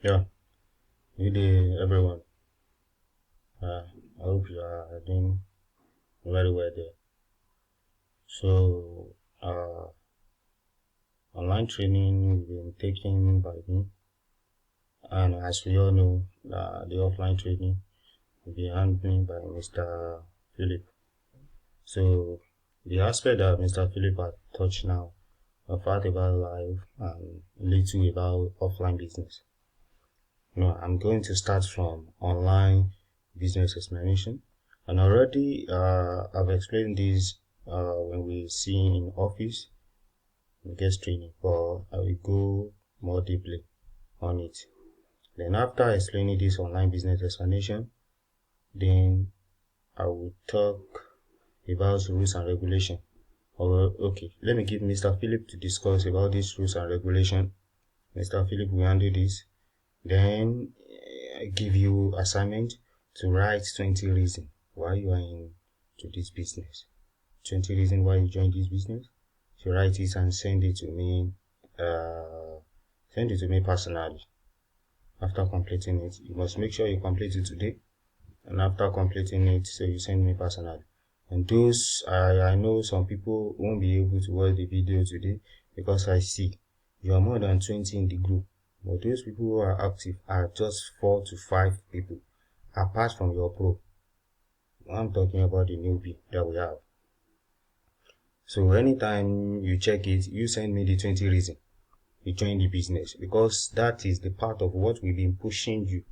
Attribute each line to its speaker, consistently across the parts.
Speaker 1: Yeah, good day, everyone. I hope you are doing very well there. So, online training will be taken by me, and as we all know, the offline training will be handled by Mr. Philip. So, the aspect that Mr. Philip had touched now, a part about life and little about offline business. I'm going to start from online business explanation. And already I've explained this when we see in office guest training, but I will go more deeply on it. Then after explaining this online business explanation, then I will talk about rules and regulation. Okay, let me give Mr. Philip to discuss about these rules and regulation. Mr. Philip will handle this. Then I give you assignment to write 20 reasons why you are into this business. 20 reasons why you joined this business. You write it and send it to me. Send it to me personally. After completing it, you must make sure you complete it today. And after completing it, so you send me personally. And those I know some people won't be able to watch the video today because I see you are more than 20 in the group. But those people who are active are just 4 to 5 people, apart from your pro. I'm talking about the newbie that we have. So anytime you check it, you send me the 20 reason you join the business, because that is the part of what we've been pushing you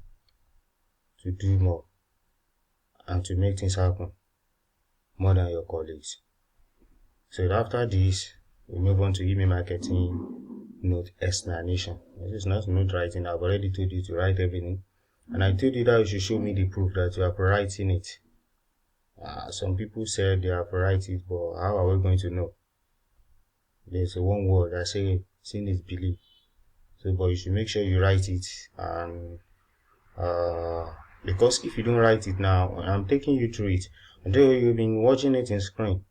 Speaker 1: to do more and to make things happen more than your colleagues. So after this, we move on to email marketing note explanation. This is not note writing. I've already told you to write everything. And I told you that you should show me the proof that you are writing it. Some people said they have write it, but how are we going to know? There's a one word I say, seeing is belief. So, but you should make sure you write it, and because if you don't write it now, I'm taking you through it. Although you've been watching it in screen,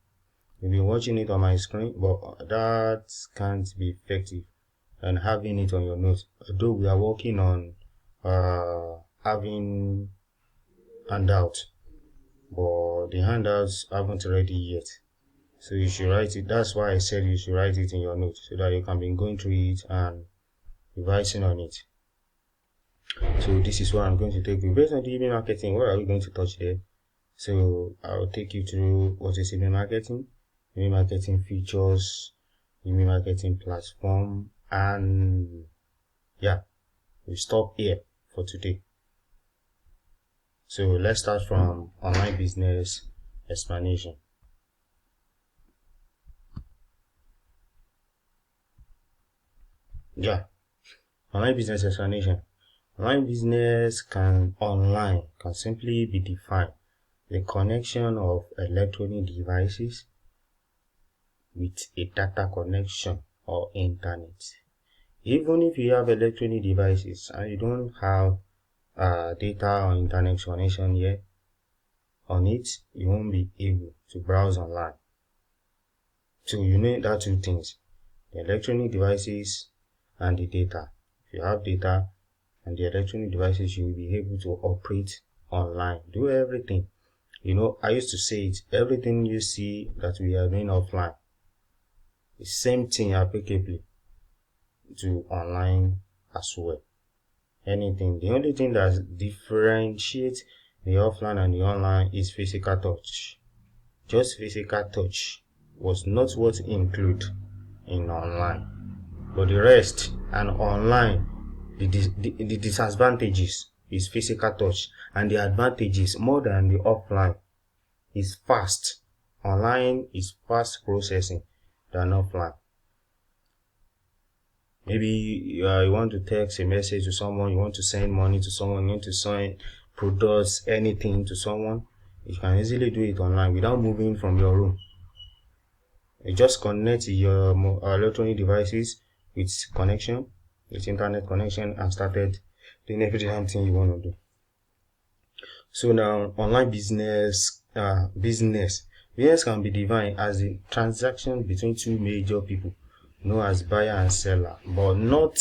Speaker 1: you've been watching it on my screen, but that can't be effective than having it on your notes. Although we are working on having handout, but the handouts haven't ready yet. So you should write it. That's why I said you should write it in your notes so that you can be going through it and revising on it. So this is what I'm going to take you. Based on the email marketing, what are we going to touch there? So I'll take you through what is email marketing features, email marketing platform, and yeah, we stop here for today. So let's start from online business explanation. Yeah, online business explanation. Online business can simply be defined the connection of electronic devices with a data connection or internet. Even if you have electronic devices and you don't have data or internet connection here on it, you won't be able to browse online. So you need that two things, the electronic devices and the data. If you have data and the electronic devices, you will be able to operate online, do everything. I used to say it, everything you see that we are doing offline, the same thing applicably to online as well. Anything. The only thing that differentiates the offline and the online is physical touch. Just physical touch was not what include in online. But the rest and online, the disadvantages is physical touch, and the advantages more than the offline is fast. Online is fast processing than offline. Maybe you want to text a message to someone, you want to send money to someone, you want to send products, anything to someone, you can easily do it online without moving from your room. You just connect your electronic devices with internet connection, and started doing everything you want to do. So now, online business can be defined as a transaction between two major people known as buyer and seller, but not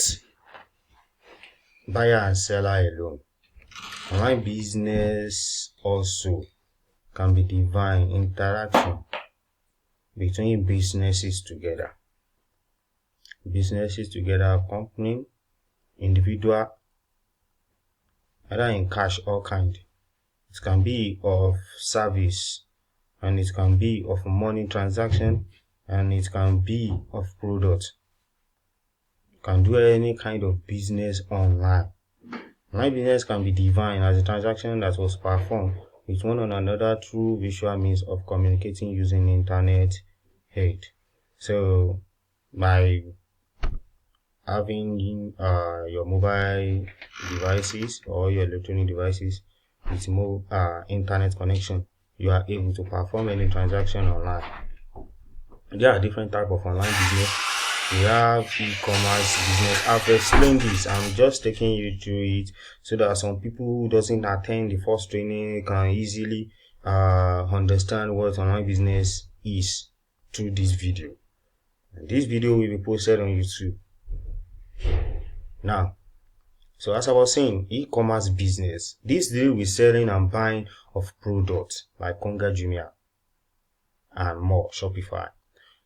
Speaker 1: buyer and seller alone. Online business also can be divine interaction between businesses together, company, individual, either in cash or kind. It can be of service, and it can be of money transaction, and it can be of product. You can do any kind of business online. Online business can be defined as a transaction that was performed with one another through visual means of communicating using internet aid. So by having your mobile devices or your electronic devices with more internet connection, you are able to perform any transaction online. There are different types of online business. We have e-commerce business. I've explained this. I'm just taking you through it so that some people who doesn't attend the first training can easily understand what online business is through this video. And this video will be posted on YouTube. Now, so as I was saying, e-commerce business. This deal with selling and buying of products like Konga, Jumia, and more, Shopify.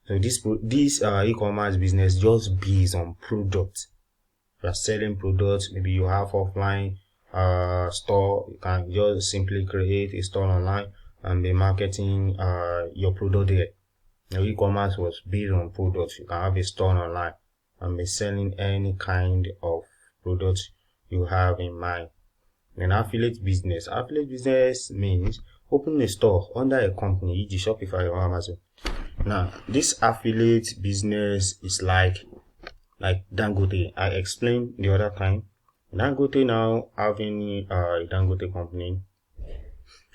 Speaker 1: So this e-commerce business just based on products. You are selling products. Maybe you have offline store. You can just simply create a store online and be marketing your product there. Now, e-commerce was based on products. You can have a store online and be selling any kind of products you have in mind. Then affiliate business. Affiliate business means opening a store under a company, e.g. Shopify or Amazon. Now, this affiliate business is like Dangote. I explained the other time. Dangote now having a Dangote company,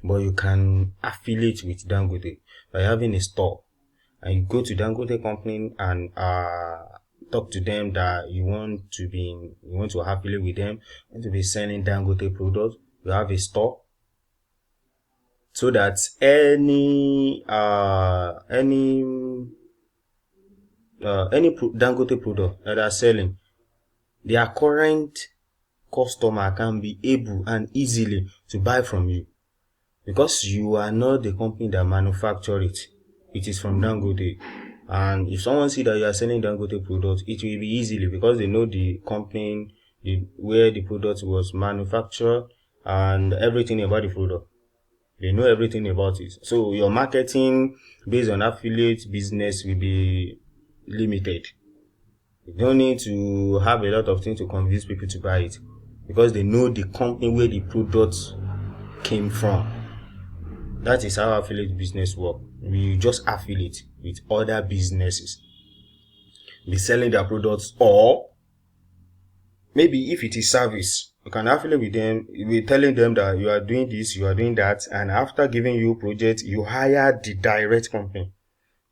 Speaker 1: but you can affiliate with Dangote by having a store, and you go to Dangote company and talk to them that you want to affiliate with them and to be selling Dangote products. You have a store, so that any Dangote product that are selling, their current customer can be able and easily to buy from you, because you are not the company that manufacture it. It is from Dangote. And if someone see that you are selling Dangote products, it will be easily, because they know the company, where the product was manufactured, and everything about the product. They know everything about it. So your marketing based on affiliate business will be limited. You don't need to have a lot of things to convince people to buy it, because they know the company where the product came from. That is how affiliate business works. We just affiliate with other businesses, be selling their products, or maybe if it is service, you can affiliate with them. You're telling them that you are doing this, you are doing that, and after giving you project, you hire the direct company.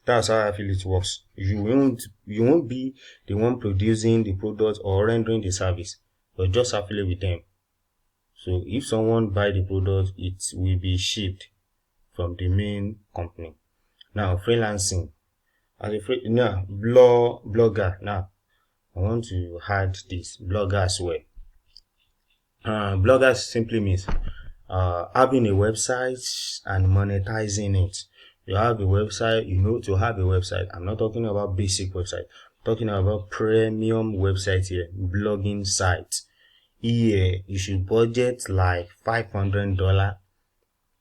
Speaker 1: That's how affiliate works. You won't be the one producing the product or rendering the service, but just affiliate with them. So if someone buy the product, it will be shipped from the main company. Now, freelancing. As a blogger. Now, I want to add this blogger as well. Bloggers simply means having a website and monetizing it. You have a website, to have a website. I'm not talking about basic website. I'm talking about premium website here, blogging site. Here, you should budget like $500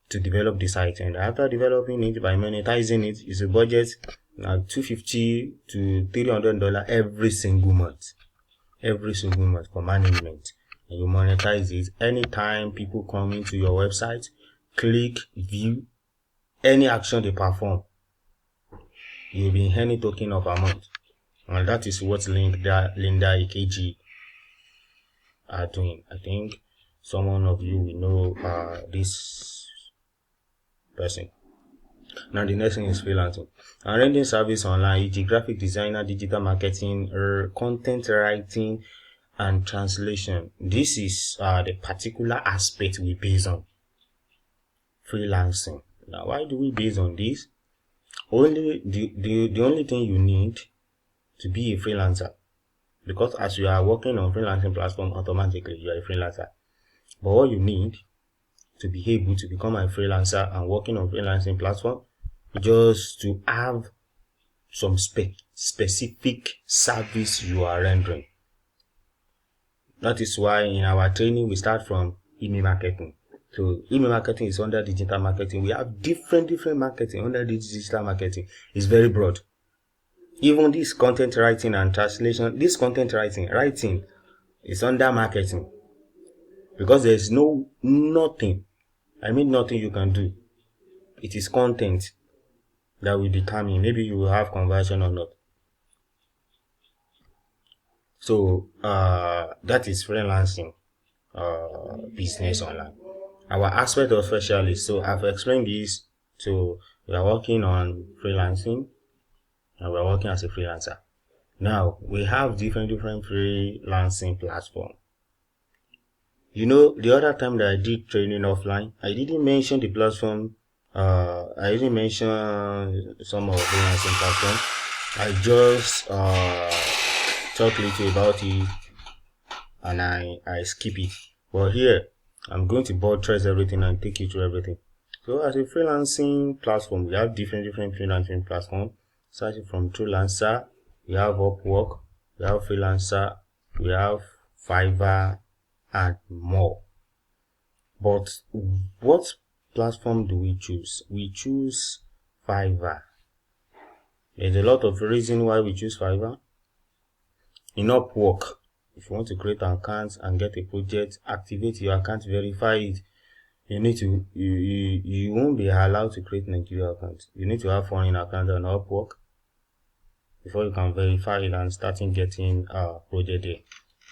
Speaker 1: to develop the site, and after developing it, by monetizing it, you should budget like $250 to $300 every single month for management. And you monetize it. Anytime people come into your website, click, view, any action they perform, you'll be any token of amount. And that is what Linda Ikeji are doing. I think someone of you will know this person. Now the next thing is freelancing. And rendering service online, e.g. graphic designer, digital marketing, content writing, and translation. This is the particular aspect we base on freelancing. Now, why do we base on this? The only thing you need to be a freelancer because as you are working on freelancing platform, automatically you are a freelancer. But what you need to be able to become a freelancer and working on freelancing platform, just to have some specific service you are rendering. That is why in our training we start from email marketing. So email marketing is under digital marketing. We have different marketing under digital marketing. It's very broad. Even this content writing and translation, this content writing is under marketing, because there is nothing you can do. It is content that will determine maybe you will have conversion or not. So that is freelancing business online. Our aspect of specialist. So I've explained this. So we are working on freelancing and we are working as a freelancer. Now we have different freelancing platforms. You know, the other time that I did training offline, I didn't mention the platform. I didn't mention some of the freelancing platforms. I just talk little about it and I skip it. But here, I'm going to buttress everything and take you through everything. So as a freelancing platform, we have different freelancing platforms. Starting from Freelancer, we have Upwork, we have Freelancer, we have Fiverr, and more. But what platform do we choose? We choose Fiverr. There's a lot of reason why we choose Fiverr. In Upwork, if you want to create an account and get a project, activate your account, verify it, you need to you won't be allowed to create Nigeria account. You need to have foreign account on Upwork before you can verify it and starting getting project there.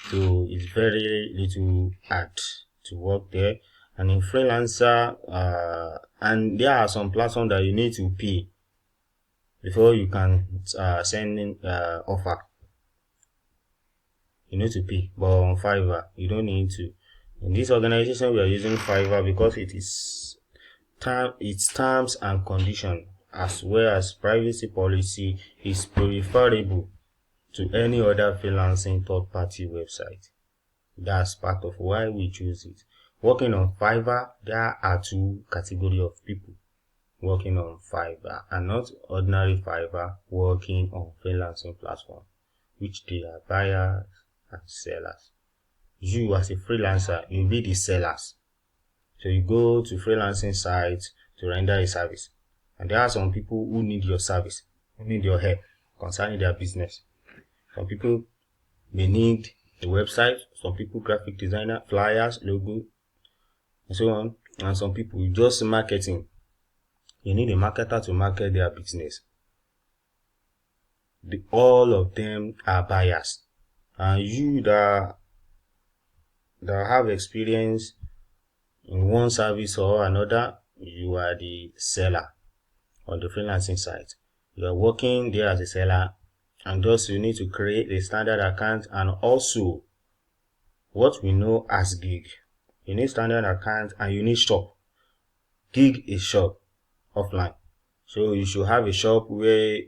Speaker 1: So it's very little hard to work there. And in Freelancer, and there are some platforms that you need to pay before you can send in offer. You need to pay, but on Fiverr you don't need to. In this organization we are using Fiverr because it is its terms and conditions as well as privacy policy is preferable to any other freelancing third-party website. That's part of why we choose it. Working on Fiverr, there are two categories of people working on Fiverr, and not ordinary Fiverr working on freelancing platform, which they are buyers and sellers. You as a freelancer, you'll be the sellers. So you go to freelancing sites to render a service, and there are some people who need your service, who need your help concerning their business. Some people may need a website, some people graphic designer, flyers, logo, and so on. And some people just marketing. You need a marketer to market their business. All of them are buyers. And you that have experience in one service or another, you are the seller on the freelancing site. You are working there as a seller, and thus you need to create a standard account and also what we know as gig. You need standard account and you need shop. Gig is shop offline. So you should have a shop where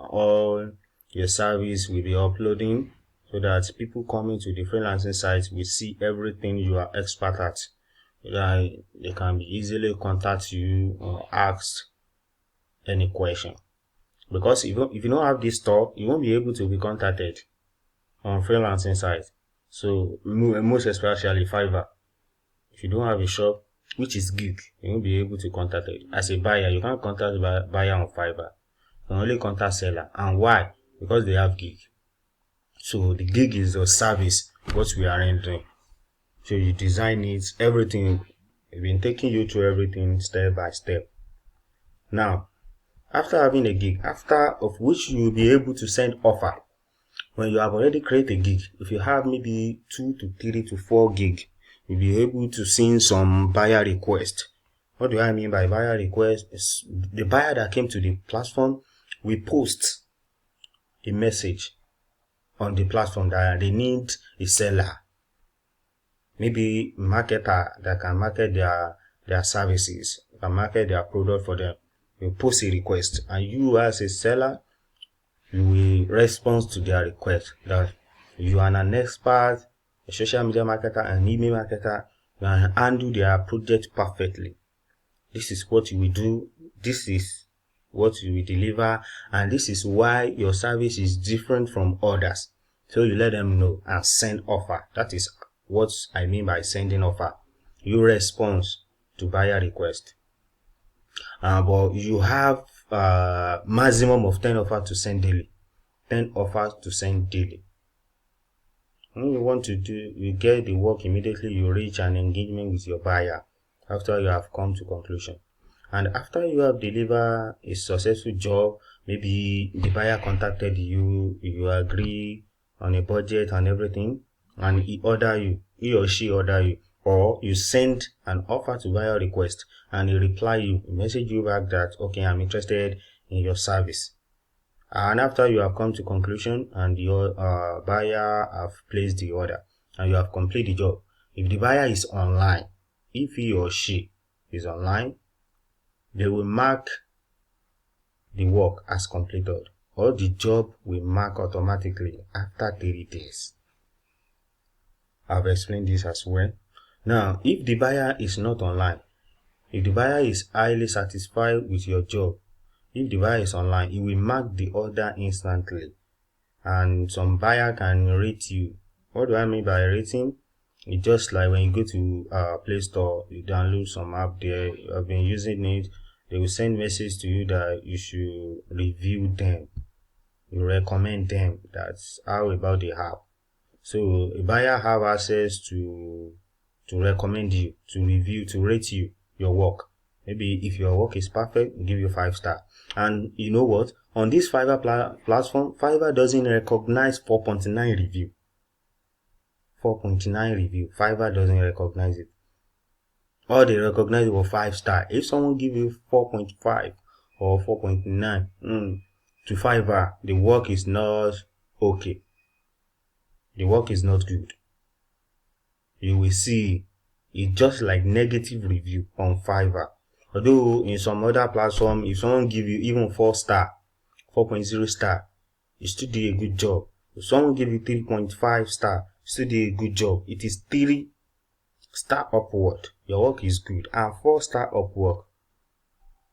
Speaker 1: all your service will be uploading, so that people coming to the freelancing site will see everything you are expert at. They can be easily contact you or ask any question. Because if you don't have this store, you won't be able to be contacted on freelancing site. So most especially Fiverr. If you don't have a shop, which is gig, you won't be able to contact it. As a buyer, you can't contact buyer on Fiverr. You can only contact seller. And why? Because they have gig. So the gig is a service, what we are rendering. So you design it, everything. We've been taking you through everything step by step. Now, after having a gig, after of which you will be able to send offer. When you have already created a gig, if you have maybe 2 to 3 to 4 gig, you'll be able to send some buyer request. What do I mean by buyer request? Is the buyer that came to the platform will post a message on the platform that they need a seller. Maybe marketer that can market their services, can market their product for them. You post a request, and you as a seller, you will respond to their request that you are an expert, a social media marketer, an email marketer, you can handle their project perfectly. This is what you will do. This is what you will deliver, and this is why your service is different from others. So you let them know and send offer. That is what I mean by sending offer. You respond to buyer request, but you have maximum of 10 offers to send daily. 10 offers to send daily. When you want to do, you get the work immediately. You reach an engagement with your buyer after you have come to conclusion. And after you have delivered a successful job, maybe the buyer contacted you, you agree on a budget and everything, and he or she order you, or you send an offer to buyer request, and he reply you, message you back that, okay, I'm interested in your service. And after you have come to conclusion and your buyer have placed the order and you have completed the job, if the buyer is online, if he or she is online, they will mark the work as completed, or the job will mark automatically after 30 days. I've explained this as well. Now, if the buyer is not online, if the buyer is highly satisfied with your job, if the buyer is online, it will mark the order instantly, and some buyer can rate you. What do I mean by rating? It's just like when you go to Play Store, you download some app there, you have been using it, they will send message to you that you should review them, you recommend them. That's how about the app. So a buyer have access to recommend you, to review, to rate you, your work. Maybe if your work is perfect, give you 5 stars. And you know what? On this Fiverr platform, Fiverr doesn't recognize 4.9 review. 4.9 review. Fiverr doesn't recognize it. All they recognize was 5 stars. If someone give you 4.5 or 4.9 to Fiverr, the work is not okay. The work is not good. You will see it's just like negative review on Fiverr. Although in some other platform, if someone give you even 4 star, 4.0 star, you still do a good job. If someone give you 3.5 star, you still do a good job. It is 3 star upward, your work is good, and 4 star upward,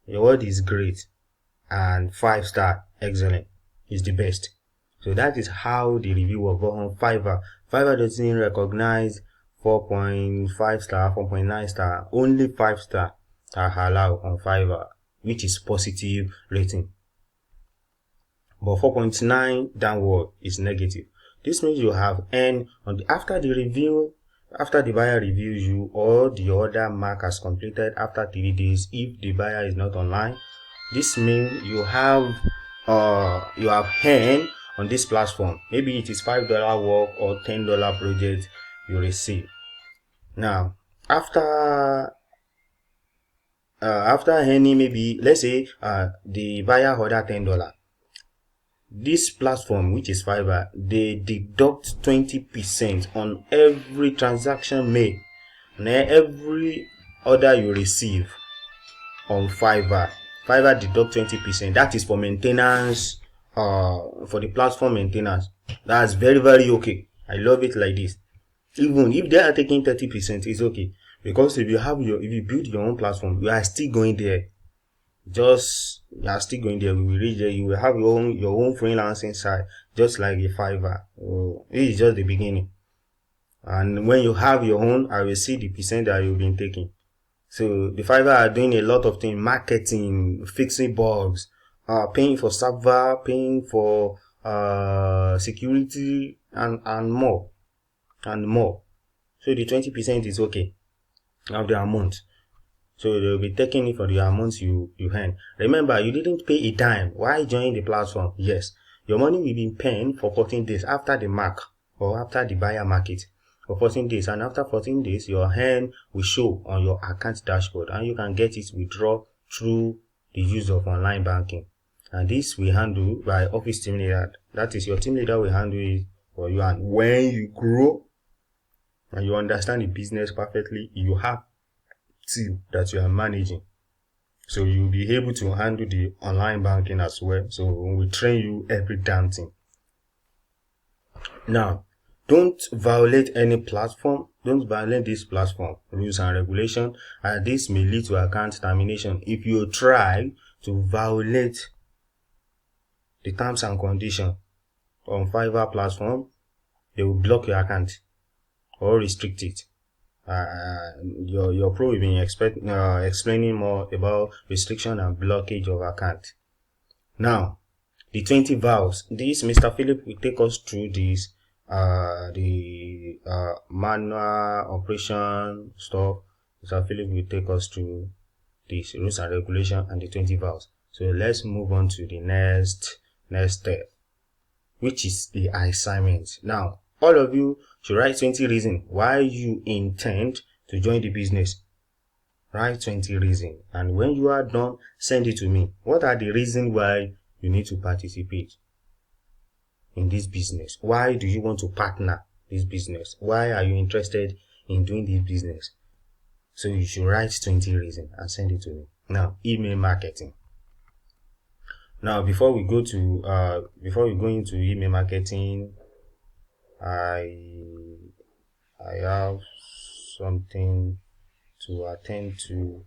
Speaker 1: your work is great, and 5 star excellent is the best. So that is how the review works. But on Fiverr, Fiverr doesn't recognize 4.5 star, 4.9 star, only 5 star are allowed on Fiverr, which is positive rating. But 4.9 downward is negative. This means you have earned after the buyer reviews you, or the order mark as completed after 3 days. If the buyer is not online, this means you have earned on this platform. Maybe it is $5 work or $10 project you receive. Now, after earning, maybe let's say the buyer order $10. This platform, which is Fiverr, they deduct 20% on every transaction made, and every order you receive on Fiverr. Fiverr deduct 20%. That is for maintenance, for the platform maintenance. That's very, very okay. I love it like this. Even if they are taking 30%, it's okay, because if you build your own platform, you are still going there. You are still going there. We will reach there. You will have your own freelancing side, just like a Fiverr. This is just the beginning. And when you have your own, I will see the percent that you've been taking. So the Fiverr are doing a lot of things: marketing, fixing bugs, paying for server, paying for security, and more. So the 20% is okay of the amount. So they'll be taking it for the amount you earn. Remember, you didn't pay a dime while joining the platform. Yes, your money will be paying for 14 days after the mark, or after the buyer market, for 14 days. And after 14 days, your earn will show on your account dashboard, and you can get it withdraw through the use of online banking. And this we handle by office team leader. That is, your team leader will handle it for you. And when you grow and you understand the business perfectly, you have team that you are managing, so you'll be able to handle the online banking as well. So we train you every damn thing. Now, Don't violate any platform. Don't violate this platform rules and regulation, and this may lead to account termination. If you try to violate the terms and conditions on Fiverr platform, they will block your account or restrict it. Your pro will be explaining more about restriction and blockage of account. Now, the 20 vows. This Mr. Philip will take us through this, the manual operation stuff. Mr. Philip will take us through this rules and regulation and the 20 vows. So let's move on to the next step, which is the assignment. Now, all of you should write 20 reasons why you intend to join the business. Write 20 reasons, and when you are done, send it to me. What are the reasons why you need to participate in this business? Why do you want to partner this business? Why are you interested in doing this business? So you should write 20 reasons and send it to me. Now, email marketing. Now, before we go into email marketing, I have something to attend to.